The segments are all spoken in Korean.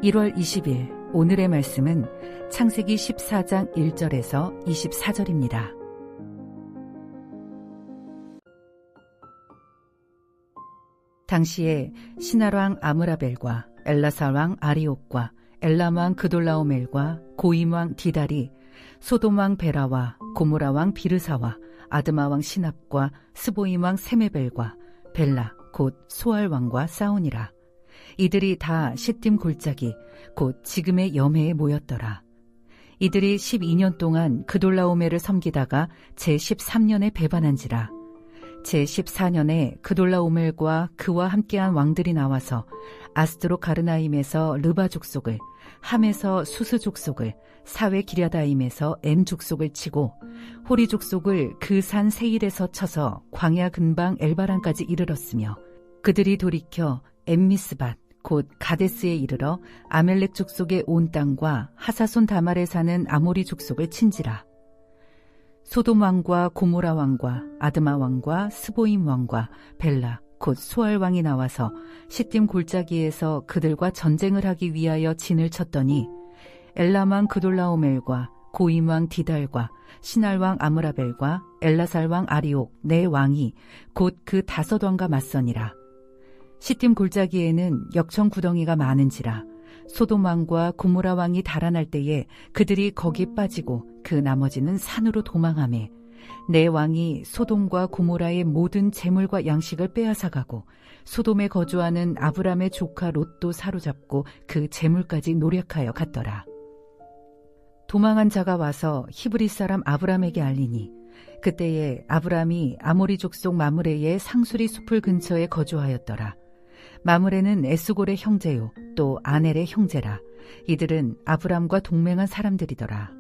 1월 20일 오늘의 말씀은 창세기 14장 1절에서 24절입니다. 당시에 시날 왕 아므라벨과 엘라살 왕 아리옥과 엘람 왕 그돌라오멜과 고임 왕 디달이 소돔 왕 베라와 고모라 왕 비르사와 아드마 왕 시납과 스보임 왕 세메벨과 벨라 곧 소알 왕과 싸우니라. 이들이 다 시딤 골짜기 곧 지금의 여매에 모였더라. 이들이 12년 동안 그돌라오멜을 섬기다가 제13년에 배반한지라. 제14년에 그돌라오멜과 그와 함께한 왕들이 나와서 아스드로 가르나임에서 르바 족속을, 함에서 수스 족속을, 사웨 기랴다임에서 엠 족속을 치고 호리 족속을 그 산 세일에서 쳐서 광야 근방 엘바란까지 이르렀으며, 그들이 돌이켜 엠미스밭 곧 가데스에 이르러 아멜렉 족속의 온 땅과 하사손 다말에 사는 아모리 족속을 친지라. 소돔 왕과 고모라 왕과 아드마 왕과 스보임 왕과 벨라 곧 소알 왕이 나와서 시딤 골짜기에서 그들과 전쟁을 하기 위하여 진을 쳤더니 엘람 왕 그돌라오멜과 고임 왕 디달과 시날 왕 아므라벨과 엘라살 왕 아리옥 네 왕이 곧 그 5왕과 맞서니라. 시딤 골짜기에는 역청 구덩이가 많은지라. 소돔 왕과 고모라 왕이 달아날 때에 그들이 거기 빠지고 그 나머지는 산으로 도망하매 네 왕이 소돔과 고모라의 모든 재물과 양식을 빼앗아가고 소돔에 거주하는 아브람의 조카 롯도 사로잡고 그 재물까지 노력하여 갔더라. 도망한 자가 와서 히브리 사람 아브람에게 알리니 그때에 아브람이 아모리 족속 마므레의 상수리 숲을 근처에 거주하였더라. 마므레는 에스골의 형제요 또 아넬의 형제라. 이들은 아브람과 동맹한 사람들이더라.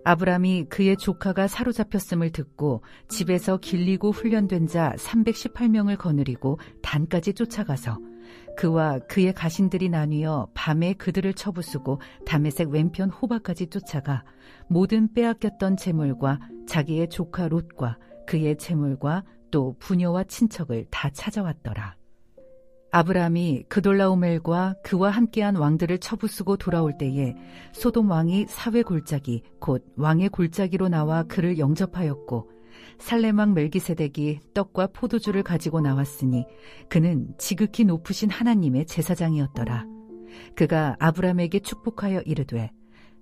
아브람이 그의 조카가 사로잡혔음을 듣고 집에서 길리고 훈련된 자 318명을 거느리고 단까지 쫓아가서 그와 그의 가신들이 나뉘어 밤에 그들을 쳐부수고 다메섹 왼편 호바까지 쫓아가 모든 빼앗겼던 재물과 자기의 조카 롯과 그의 재물과 또 부녀와 친척을 다 찾아왔더라. 아브람이 그돌라오멜과 그와 함께한 왕들을 쳐부수고 돌아올 때에 소돔 왕이 사회 골짜기 곧 왕의 골짜기로 나와 그를 영접하였고 살렘 왕 멜기세덱이 떡과 포도주를 가지고 나왔으니 그는 지극히 높으신 하나님의 제사장이었더라. 그가 아브람에게 축복하여 이르되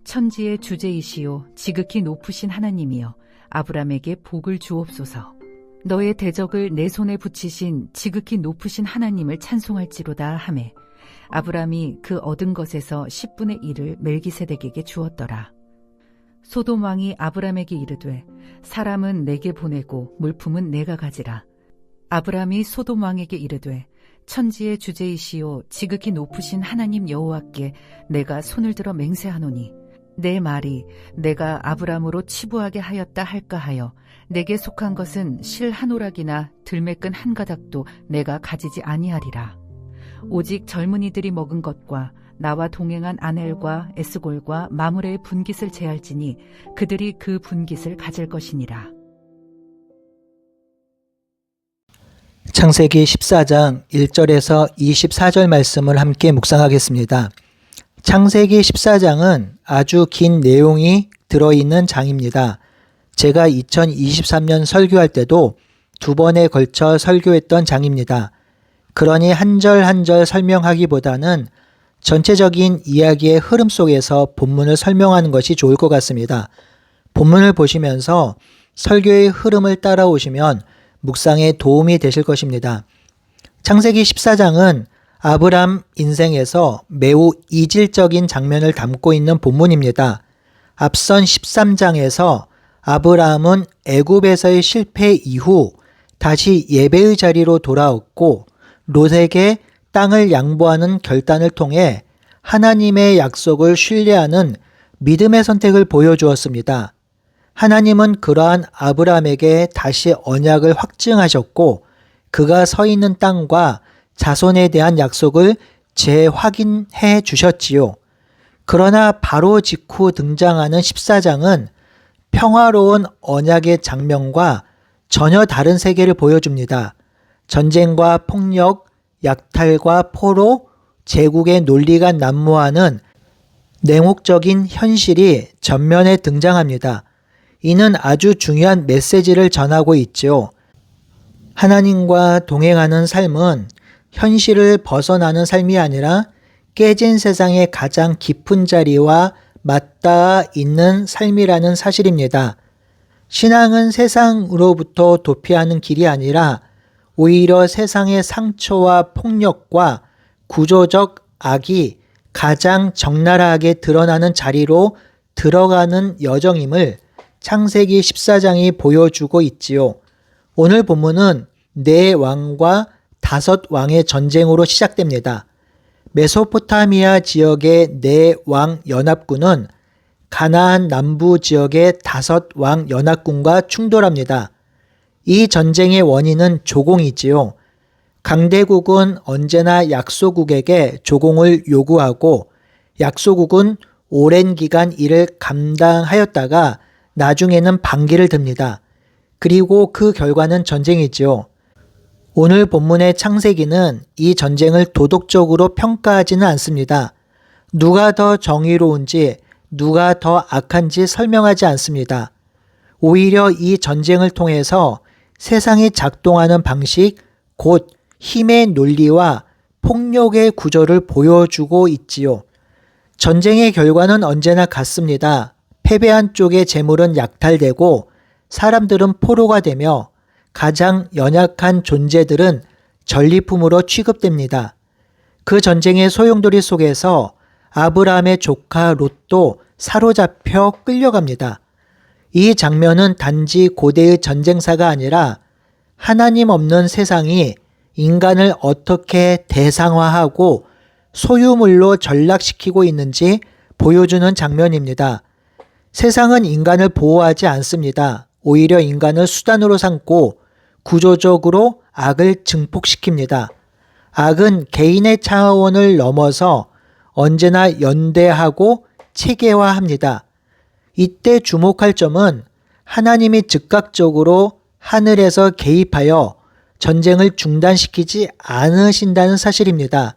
천지의 주제이시요 지극히 높으신 하나님이여 아브람에게 복을 주옵소서. 너의 대적을 내 손에 붙이신 지극히 높으신 하나님을 찬송할지로다 하매 아브람이 그 얻은 것에서 10분의 1을 멜기세덱에게 주었더라. 소돔 왕이 아브람에게 이르되 사람은 내게 보내고 물품은 내가 가지라. 아브람이 소돔 왕에게 이르되 천지의 주제이시요 지극히 높으신 하나님 여호와께 내가 손을 들어 맹세하노니 내 말이 내가 아브람으로 치부하게 하였다 할까 하여 내게 속한 것은 실 한 오락이나 들매끈 한 가닥도 내가 가지지 아니하리라. 오직 젊은이들이 먹은 것과 나와 동행한 아넬과 에스골과 마므레의 분깃을 제할지니 그들이 그 분깃을 가질 것이니라. 창세기 14장 1절에서 24절 말씀을 함께 묵상하겠습니다. 창세기 14장은 아주 긴 내용이 들어있는 장입니다. 제가 2023년 설교할 때도 2번에 걸쳐 설교했던 장입니다. 그러니 한 절 한 절 설명하기보다는 전체적인 이야기의 흐름 속에서 본문을 설명하는 것이 좋을 것 같습니다. 본문을 보시면서 설교의 흐름을 따라오시면 묵상에 도움이 되실 것입니다. 창세기 14장은 아브람 인생에서 매우 이질적인 장면을 담고 있는 본문입니다. 앞선 13장에서 아브람은 애굽에서의 실패 이후 다시 예배의 자리로 돌아왔고 롯에게 땅을 양보하는 결단을 통해 하나님의 약속을 신뢰하는 믿음의 선택을 보여주었습니다. 하나님은 그러한 아브람에게 다시 언약을 확증하셨고 그가 서 있는 땅과 자손에 대한 약속을 재확인해 주셨지요. 그러나 바로 직후 등장하는 14장은 평화로운 언약의 장면과 전혀 다른 세계를 보여줍니다. 전쟁과 폭력, 약탈과 포로, 제국의 논리가 난무하는 냉혹적인 현실이 전면에 등장합니다. 이는 아주 중요한 메시지를 전하고 있죠. 하나님과 동행하는 삶은 현실을 벗어나는 삶이 아니라 깨진 세상의 가장 깊은 자리와 맞닿아 있는 삶이라는 사실입니다. 신앙은 세상으로부터 도피하는 길이 아니라 오히려 세상의 상처와 폭력과 구조적 악이 가장 적나라하게 드러나는 자리로 들어가는 여정임을 창세기 14장이 보여주고 있지요. 오늘 본문은 네 왕과 5왕의 전쟁으로 시작됩니다. 메소포타미아 지역의 네 왕 연합군은 가나안 남부 지역의 5왕 연합군과 충돌합니다. 이 전쟁의 원인은 조공이지요. 강대국은 언제나 약소국에게 조공을 요구하고 약소국은 오랜 기간 이를 감당하였다가 나중에는 반기를 듭니다. 그리고 그 결과는 전쟁이지요. 오늘 본문의 창세기는 이 전쟁을 도덕적으로 평가하지는 않습니다. 누가 더 정의로운지 누가 더 악한지 설명하지 않습니다. 오히려 이 전쟁을 통해서 세상이 작동하는 방식, 곧 힘의 논리와 폭력의 구조를 보여주고 있지요. 전쟁의 결과는 언제나 같습니다. 패배한 쪽의 재물은 약탈되고 사람들은 포로가 되며 가장 연약한 존재들은 전리품으로 취급됩니다. 그 전쟁의 소용돌이 속에서 아브라함의 조카 롯도 사로잡혀 끌려갑니다. 이 장면은 단지 고대의 전쟁사가 아니라 하나님 없는 세상이 인간을 어떻게 대상화하고 소유물로 전락시키고 있는지 보여주는 장면입니다. 세상은 인간을 보호하지 않습니다. 오히려 인간을 수단으로 삼고 구조적으로 악을 증폭시킵니다. 악은 개인의 차원을 넘어서 언제나 연대하고 체계화합니다. 이때 주목할 점은 하나님이 즉각적으로 하늘에서 개입하여 전쟁을 중단시키지 않으신다는 사실입니다.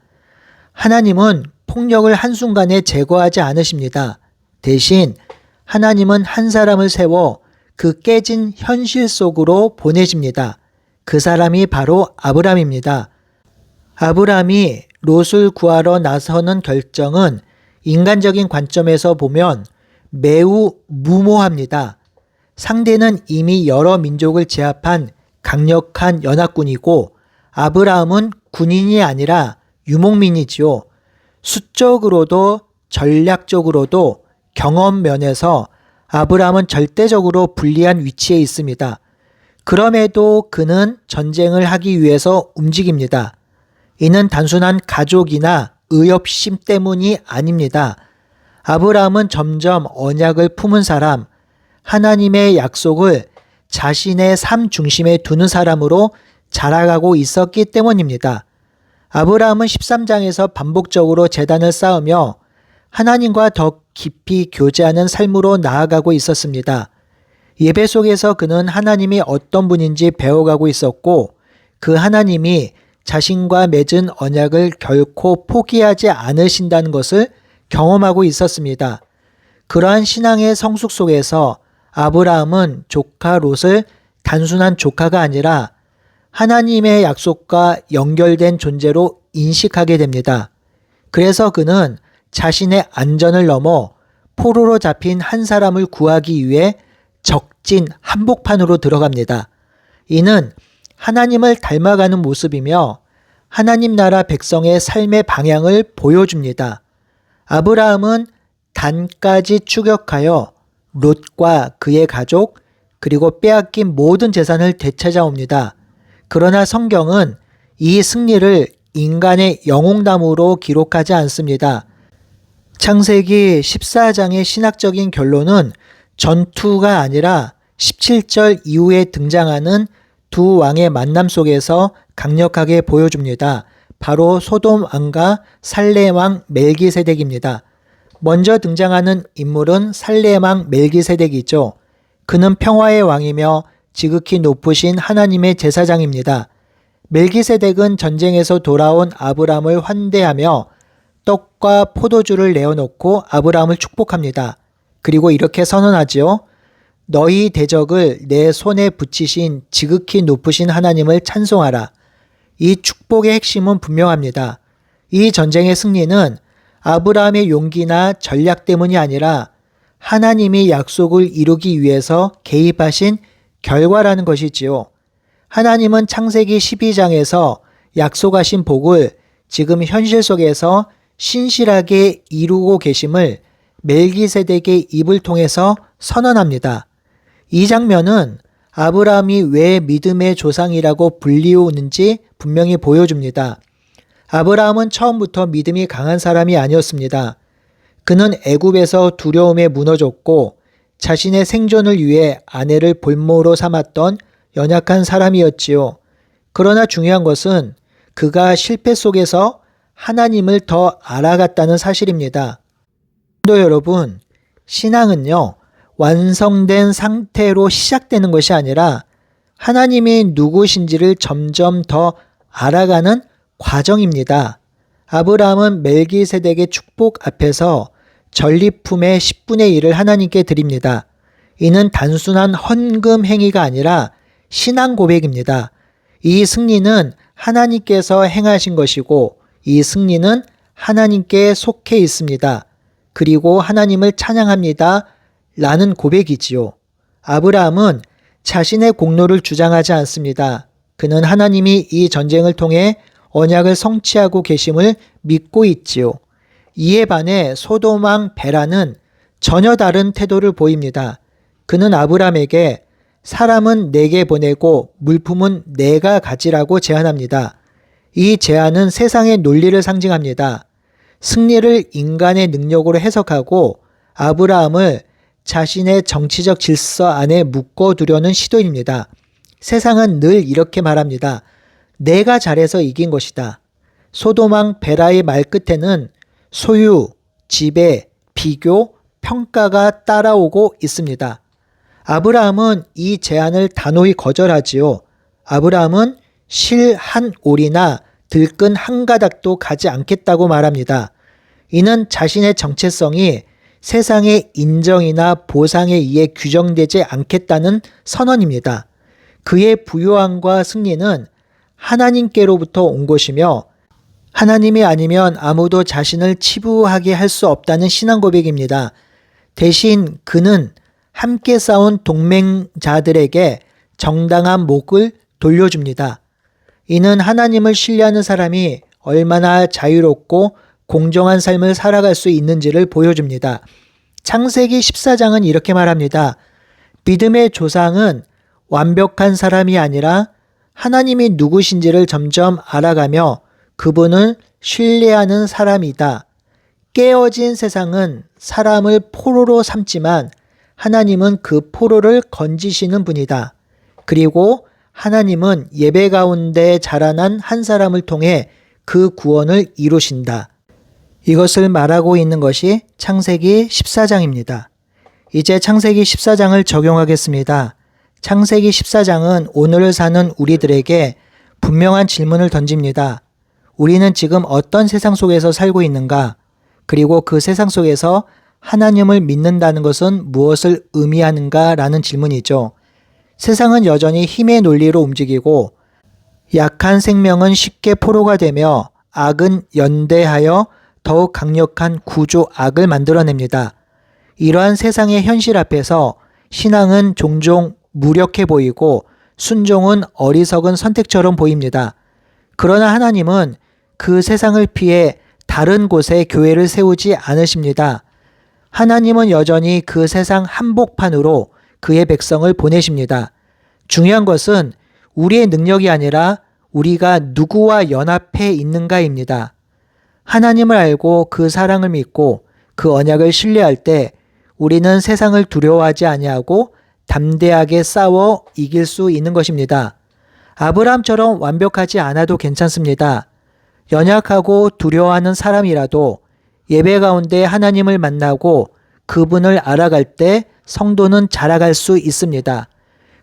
하나님은 폭력을 한순간에 제거하지 않으십니다. 대신 하나님은 한 사람을 세워 그 깨진 현실 속으로 보내십니다. 그 사람이 바로 아브람입니다. 아브람이 롯을 구하러 나서는 결정은 인간적인 관점에서 보면 매우 무모합니다. 상대는 이미 여러 민족을 제압한 강력한 연합군이고 아브라함은 군인이 아니라 유목민이지요. 수적으로도 전략적으로도 경험 면에서 아브라함은 절대적으로 불리한 위치에 있습니다. 그럼에도 그는 전쟁을 하기 위해서 움직입니다. 이는 단순한 가족이나 의협심 때문이 아닙니다. 아브라함은 점점 언약을 품은 사람, 하나님의 약속을 자신의 삶 중심에 두는 사람으로 자라가고 있었기 때문입니다. 아브라함은 13장에서 반복적으로 제단을 쌓으며 하나님과 더 깊이 교제하는 삶으로 나아가고 있었습니다. 예배 속에서 그는 하나님이 어떤 분인지 배워가고 있었고 그 하나님이 자신과 맺은 언약을 결코 포기하지 않으신다는 것을 경험하고 있었습니다. 그러한 신앙의 성숙 속에서 아브라함은 조카 롯을 단순한 조카가 아니라 하나님의 약속과 연결된 존재로 인식하게 됩니다. 그래서 그는 자신의 안전을 넘어 포로로 잡힌 한 사람을 구하기 위해 적진 한복판으로 들어갑니다. 이는 하나님을 닮아가는 모습이며 하나님 나라 백성의 삶의 방향을 보여줍니다. 아브라함은 단까지 추격하여 롯과 그의 가족 그리고 빼앗긴 모든 재산을 되찾아옵니다. 그러나 성경은 이 승리를 인간의 영웅담으로 기록하지 않습니다. 창세기 14장의 신학적인 결론은 전투가 아니라 17절 이후에 등장하는 두 왕의 만남 속에서 강력하게 보여줍니다. 바로 소돔 왕과 살렘 왕 멜기세덱입니다. 먼저 등장하는 인물은 살렘 왕 멜기세덱이죠. 그는 평화의 왕이며 지극히 높으신 하나님의 제사장입니다. 멜기세덱은 전쟁에서 돌아온 아브람을 환대하며 떡과 포도주를 내어놓고 아브라함을 축복합니다. 그리고 이렇게 선언하지요. 너희 대적을 내 손에 붙이신 지극히 높으신 하나님을 찬송하라. 이 축복의 핵심은 분명합니다. 이 전쟁의 승리는 아브라함의 용기나 전략 때문이 아니라 하나님이 약속을 이루기 위해서 개입하신 결과라는 것이지요. 하나님은 창세기 12장에서 약속하신 복을 지금 현실 속에서 신실하게 이루고 계심을 멜기세덱의 입을 통해서 선언합니다. 이 장면은 아브라함이 왜 믿음의 조상이라고 불리우는지 분명히 보여줍니다. 아브라함은 처음부터 믿음이 강한 사람이 아니었습니다. 그는 애굽에서 두려움에 무너졌고 자신의 생존을 위해 아내를 볼모로 삼았던 연약한 사람이었지요. 그러나 중요한 것은 그가 실패 속에서 하나님을 더 알아갔다는 사실입니다. 또 여러분, 신앙은요, 완성된 상태로 시작되는 것이 아니라 하나님이 누구신지를 점점 더 알아가는 과정입니다. 아브라함은 멜기세덱의 축복 앞에서 전리품의 10분의 1을 하나님께 드립니다. 이는 단순한 헌금 행위가 아니라 신앙 고백입니다. 이 승리는 하나님께서 행하신 것이고 이 승리는 하나님께 속해 있습니다. 그리고 하나님을 찬양합니다. 라는 고백이지요. 아브라함은 자신의 공로를 주장하지 않습니다. 그는 하나님이 이 전쟁을 통해 언약을 성취하고 계심을 믿고 있지요. 이에 반해 소돔 왕 베라는 전혀 다른 태도를 보입니다. 그는 아브라함에게 사람은 내게 보내고 물품은 내가 가지라고 제안합니다. 이 제안은 세상의 논리를 상징합니다. 승리를 인간의 능력으로 해석하고 아브라함을 자신의 정치적 질서 안에 묶어두려는 시도입니다. 세상은 늘 이렇게 말합니다. 내가 잘해서 이긴 것이다. 소돔 왕 베라의 말끝에는 소유, 지배, 비교, 평가가 따라오고 있습니다. 아브라함은 이 제안을 단호히 거절하지요. 아브라함은 실 한 올이나 들끈 한 가닥도 가지 않겠다고 말합니다. 이는 자신의 정체성이 세상의 인정이나 보상에 의해 규정되지 않겠다는 선언입니다. 그의 부요함과 승리는 하나님께로부터 온 것이며 하나님이 아니면 아무도 자신을 치부하게 할 수 없다는 신앙 고백입니다. 대신 그는 함께 싸운 동맹자들에게 정당한 목을 돌려줍니다. 이는 하나님을 신뢰하는 사람이 얼마나 자유롭고 공정한 삶을 살아갈 수 있는지를 보여줍니다. 창세기 14장은 이렇게 말합니다. 믿음의 조상은 완벽한 사람이 아니라 하나님이 누구신지를 점점 알아가며 그분을 신뢰하는 사람이다. 깨어진 세상은 사람을 포로로 삼지만 하나님은 그 포로를 건지시는 분이다. 그리고 하나님은 예배 가운데 자라난 한 사람을 통해 그 구원을 이루신다. 이것을 말하고 있는 것이 창세기 14장입니다. 이제 창세기 14장을 적용하겠습니다. 창세기 14장은 오늘을 사는 우리들에게 분명한 질문을 던집니다. 우리는 지금 어떤 세상 속에서 살고 있는가? 그리고 그 세상 속에서 하나님을 믿는다는 것은 무엇을 의미하는가? 라는 질문이죠. 세상은 여전히 힘의 논리로 움직이고 약한 생명은 쉽게 포로가 되며 악은 연대하여 더욱 강력한 구조 악을 만들어냅니다. 이러한 세상의 현실 앞에서 신앙은 종종 무력해 보이고 순종은 어리석은 선택처럼 보입니다. 그러나 하나님은 그 세상을 피해 다른 곳에 교회를 세우지 않으십니다. 하나님은 여전히 그 세상 한복판으로 그의 백성을 보내십니다. 중요한 것은 우리의 능력이 아니라 우리가 누구와 연합해 있는가입니다. 하나님을 알고 그 사랑을 믿고 그 언약을 신뢰할 때 우리는 세상을 두려워하지 아니하고 담대하게 싸워 이길 수 있는 것입니다. 아브라함처럼 완벽하지 않아도 괜찮습니다. 연약하고 두려워하는 사람이라도 예배 가운데 하나님을 만나고 그분을 알아갈 때 성도는 자라갈 수 있습니다.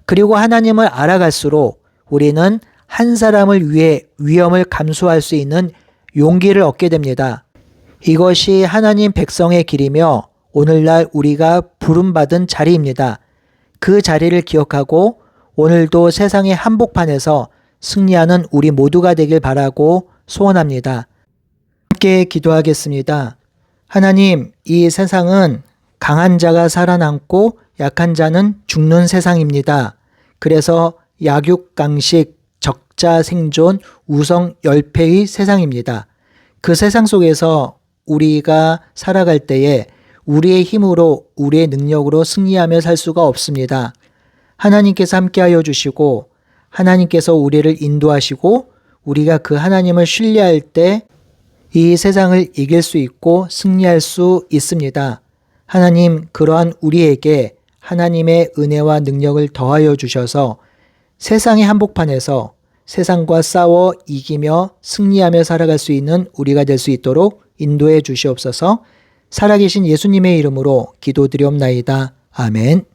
그리고 하나님을 알아갈수록 우리는 한 사람을 위해 위험을 감수할 수 있는 용기를 얻게 됩니다. 이것이 하나님 백성의 길이며 오늘날 우리가 부름받은 자리입니다. 그 자리를 기억하고 오늘도 세상의 한복판에서 승리하는 우리 모두가 되길 바라고 소원합니다. 함께 기도하겠습니다. 하나님, 이 세상은 강한 자가 살아남고 약한 자는 죽는 세상입니다. 그래서 약육강식, 적자 생존, 우성 열패의 세상입니다. 그 세상 속에서 우리가 살아갈 때에 우리의 힘으로, 우리의 능력으로 승리하며 살 수가 없습니다. 하나님께서 함께하여 주시고 하나님께서 우리를 인도하시고 우리가 그 하나님을 신뢰할 때 이 세상을 이길 수 있고 승리할 수 있습니다. 하나님, 그러한 우리에게 하나님의 은혜와 능력을 더하여 주셔서 세상의 한복판에서 세상과 싸워 이기며 승리하며 살아갈 수 있는 우리가 될 수 있도록 인도해 주시옵소서. 살아계신 예수님의 이름으로 기도드리옵나이다. 아멘.